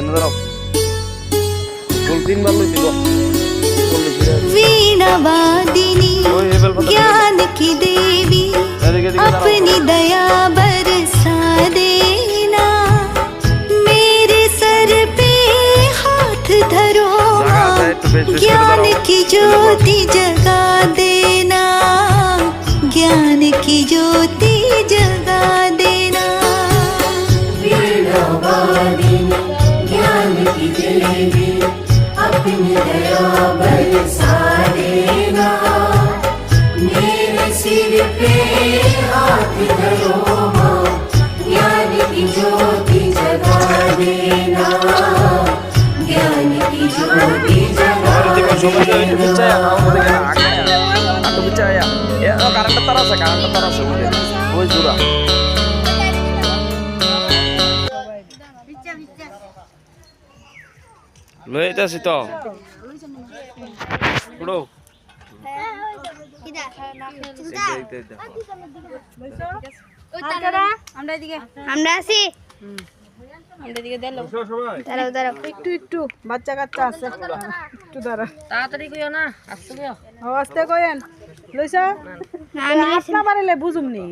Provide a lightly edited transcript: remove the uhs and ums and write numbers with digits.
সামনে দাঁড়াও ফুল তিনবার লই দিব वीणा वादिनी ज्ञान की देवी अपनी दया बरसा देना मेरे सर पे हाथ धरो ज्ञान की ज्योति जगा देना ज्ञान की ज्योति जगा देना वीणा वादिनी ज्ञान की देवी अपनी दया बरसा देना मेरे सिर पे हाथ धरो माँ ज्ञान की ज्योति जगा देना ज्ञान की ज्योति जगा লইতাছি তো পুরো আমরা আছি একটু বাচ্চা কাচ্চা আছে একটু দাঁড়া তাড়াতাড়ি কইও না আস্তে কইও আস্তে কইেন লইছ আমি না পারিলে বুঝুম নি